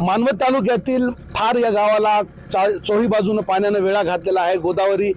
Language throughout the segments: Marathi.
मानवत तालुक्यातील थार या गावाला चोही बाजूने पाण्याने वेढा घातलेला आहे। गोदावरी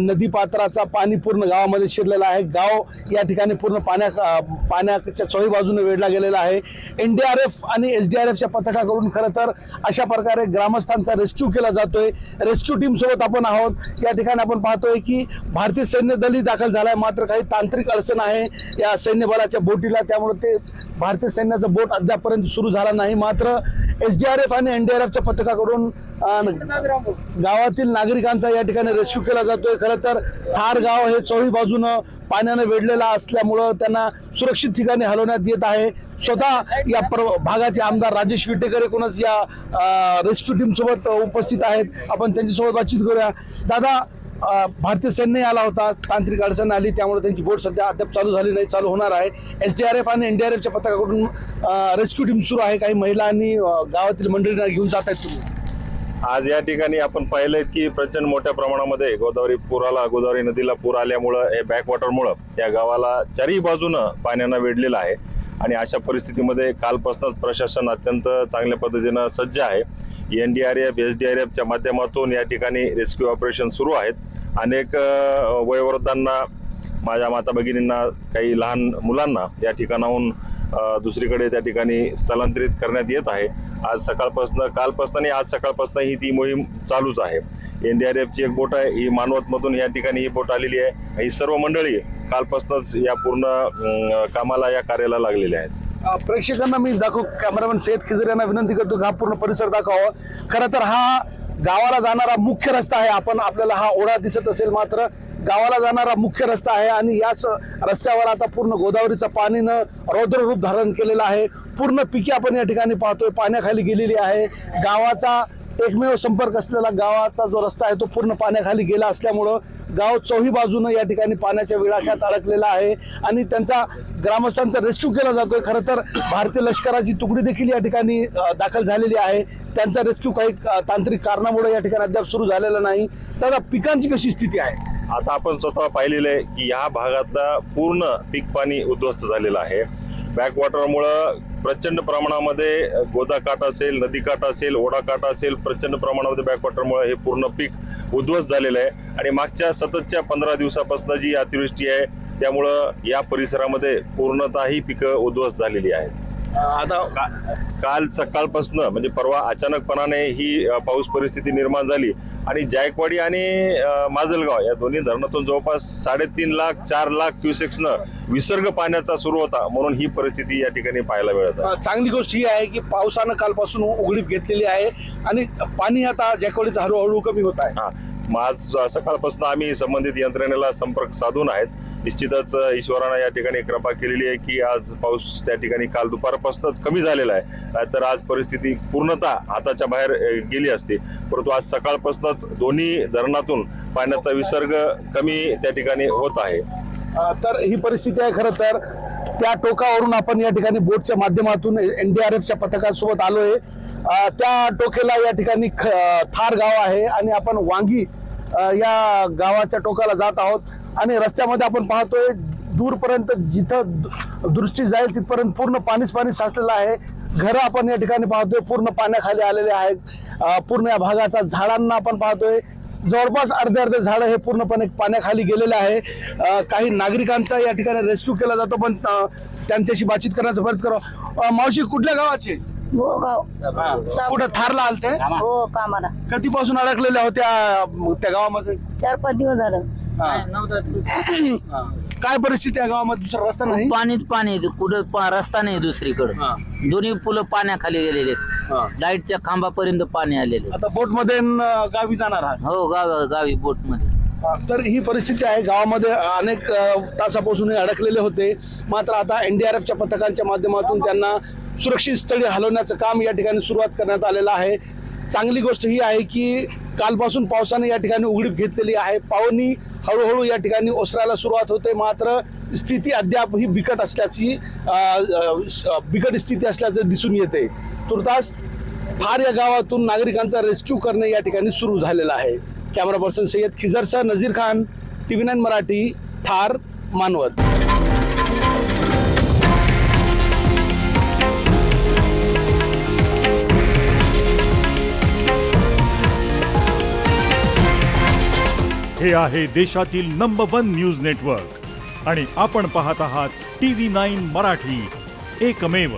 नदीपात्राचा पाणी पूर्ण गावामध्ये शिरलेला आहे। गाव या ठिकाणी पूर्ण पाण्याच्या चोही बाजूने वेढला गेलेला आहे। एनडीआरएफ आणि एसडीआरएफच्या पथकाकडून खरं तर अशा प्रकारे ग्रामस्थांचा रेस्क्यू केला जातोय। रेस्क्यू टीम सोबत आपण आहोत। या ठिकाणी आपण पाहतोय की भारतीय सैन्य दलही दाखल झालाय, मात्र काही तांत्रिक अडचण आहे या सैन्य बलाच्या बोटीला, त्यामुळे ते भारतीय सैन्याचा बोट अद्यापर्यंत सुरू झाला नाही। मात्र एसडीआरएफ आणि एनडीआरएफच्या पथकाकडून गावातील नागरिकांचा या ठिकाणी रेस्क्यू केला जातोय। खरं तर थार गाव हे चोही बाजूनं पाण्याने वेढलेला असल्यामुळं त्यांना सुरक्षित ठिकाणी हलवण्यात येत आहे। स्वतः या भागाचे आमदार राजेश विटेकर एकूणच या रेस्क्यू टीम सोबत उपस्थित आहेत। आपण त्यांच्यासोबत बातचीत करूया। दादा, भारतीय सैन्य आला होता, तांत्रिक अडचण आली, त्यामुळे त्यांची बोट सध्या अद्याप चालू झाली नाही, चालू होणार आहे। एसडीआरएफ आणि एनडीआरएफच्या पथकाकडून रेस्क्यू टीम सुरू आहे। काही महिला आणि गावातील मंडळींना घेऊन जात आहेत तुम्ही? आज या ठिकाणी आपण पाहिलंय की प्रचंड मोठ्या प्रमाणामध्ये गोदावरी नदीला पूर आल्यामुळं हे बॅकवॉटरमुळं त्या गावाला चारही बाजूनं पाण्यानं वेढलेलं आहे। आणि अशा परिस्थितीमध्ये कालपासूनच प्रशासन अत्यंत चांगल्या पद्धतीनं सज्ज आहे। एनडीआरएफ एसडीआरएफच्या माध्यमातून या ठिकाणी रेस्क्यू ऑपरेशन सुरू आहेत। अनेक वयोवृद्धांना, माझ्या माता भगिनींना, काही लहान मुलांना या ठिकाणाहून दुसरीकडे त्या ठिकाणी स्थलांतरित करण्यात येत आहे। कालपासून आणि आज सकाळपासून ही ती मोहीम चालूच आहे। एनडीआरएफची एक बोट आहे, ही मानवतमधून या ठिकाणी ही बोट आलेली आहे। ही सर्व मंडळी कालपासूनच या पूर्ण कामाला, या कार्याला लागलेले आहेत। प्रेक्षकांना मी कॅमेरामॅन सैयद खिजर यांना विनंती करतो की हा पूर्ण परिसर दाखवा। खरं तर हा गावाला जाणारा मुख्य रस्ता आहे। आपल्याला हा ओढा दिसत असेल, मात्र गावाला जाणारा मुख्य रस्ता आहे आणि याच रस्त्यावर आता पूर्ण गोदावरीचं पाणीनं रौद्र रूप धारण केलेलं आहे। पूर्ण पिके आपण या ठिकाणी पाहतोय पाण्याखाली गेलेली आहे। गावाचा एकमेव संपर्क असलेला गावाचा जो रस्ता आहे तो पूर्ण पाण्याखाली गेला असल्यामुळं गाव चोही बाजूनं या ठिकाणी पाण्याच्या विळाख्यात अडकलेला आहे आणि त्यांचा ग्रामस्थांचा रेस्क्यू केला जातोय। खरं तर भारतीय लष्कराची तुकडी देखील या ठिकाणी दाखल झालेली आहे। त्यांचा रेस्क्यू काही तांत्रिक कारणामुळे या ठिकाणी अद्याप सुरू झालेला नाही। तर पिकांची कशी स्थिती आहे? आता आपण स्वतः पाहिलेलं आहे की या भागातला पूर्ण पीक पाणी उद्ध्वस्त झालेलं आहे। बॅकवॉटरमुळं प्रचंड प्रमाणामध्ये गोदाकाठ असेल, नदीकाठ असेल, ओढाकाठ असेल, प्रचंड प्रमाणामध्ये बॅकवॉटरमुळे हे पूर्ण पीक उद्ध्वस्त झालेलं आहे। आणि मागच्या सततच्या 15 दिवसापासून जी अतिवृष्टी आहे त्यामुळं या परिसरामध्ये पूर्णतः ही पिकं उद्ध्वस्त झालेली आहेत। आता काल सकाळपासून म्हणजे परवा अचानकपणाने ही पाऊस परिस्थिती निर्माण झाली आणि जायकवाडी आणि माजलगाव या दोन्ही धरणातून जवळपास 3.5 लाख 4 लाख क्युसेक्सनं विसर्ग पाण्याचा सुरू होता, म्हणून ही परिस्थिती या ठिकाणी पाहायला मिळत आहे। चांगली गोष्ट ही आहे की पावसानं कालपासून उघडीप घेतलेली आहे आणि पाणी आता जायकवाडीचं हळूहळू कमी होत आहे। आज सकाळपासून आम्ही संबंधित यंत्रणेला संपर्क साधून आहेत। निश्चितच ईश्वरानं या ठिकाणी कृपा केलेली आहे की आज पाऊस त्या ठिकाणी काल दुपारपासूनच कमी झालेला आहे, तर आज परिस्थिती पूर्णतः हाताच्या बाहेर गेली असती। परंतु आज सकाळपासूनच दोन्ही धरणातून पाण्याचा विसर्ग कमी त्या ठिकाणी होत आहे। तर ही परिस्थिती आहे। खरं तर त्या टोकावरून आपण या ठिकाणी बोटच्या माध्यमातून एनडीआरएफच्या पथकासोबत आलोय। त्या टोकेला या ठिकाणी थार गाव आहे आणि आपण वांगी या गावाच्या टोकाला जात आहोत आणि रस्त्यामध्ये आपण पाहतोय दूरपर्यंत जिथं दृष्टी जाईल तिथपर्यंत पूर्ण पाणीच पाणी साचलेलं आहे। घरं आपण या ठिकाणी पाहतोय पूर्ण पाण्याखाली आलेले आहेत। पूर्ण या भागाचा झाडांना आपण पाहतोय जवळपास अर्धे झाडं हे पूर्णपणे पाण्याखाली गेलेले आहे। काही नागरिकांचा या ठिकाणी रेस्क्यू केला जातो, पण त्यांच्याशी बातचीत करण्याचा प्रयत्न करा। मावशी, कुठल्या गावाचे? कुठं थारला आलते? हो, कामाला। कधीपासून अडकलेल्या होत्या त्या गावामध्ये? 4-5 दिवस झालं। काय परिस्थिती आहे गावामध्ये? दुसरा रस्ता नाही, पाणीच पाणी, कुठं रस्ता नाही दुसरीकडे। दोन्ही पुलं पाण्याखाली गेलेले, लाईटच्या खांबापर्यंत पाणी आलेले। आता बोट मध्ये गावी जाणार आहात? हो, गावी बोट मध्ये। तर ही परिस्थिती आहे। गावामध्ये अनेक तासापासून अडकलेले होते, मात्र आता एनडीआरएफच्या पथकांच्या माध्यमातून त्यांना सुरक्षित स्थळी हलवण्याचं काम या ठिकाणी सुरुवात करण्यात आलेलं आहे। चांगली गोष्ट ही आहे की कालपासून पावसाने या ठिकाणी उघडीप घेतलेली आहे। पावनी हळूहळू या ठिकाणी ओसरायला सुरुवात होते, मात्र स्थिती अद्याप ही बिकट स्थिती असल्याचं दिसून येते। तुर्तास थार या गावातून नागरिकांचा रेस्क्यू करणे या ठिकाणी सुरू झालेला आहे। कॅमेरा पर्सन सैयद खिजरसह नजीर खान, TV9 मराठी, थार, मानवत। हे आहे देशातील नंबर 1 न्यूज नेटवर्क आणि आपण पाहत आहात TV9 मराठी, एकमेव.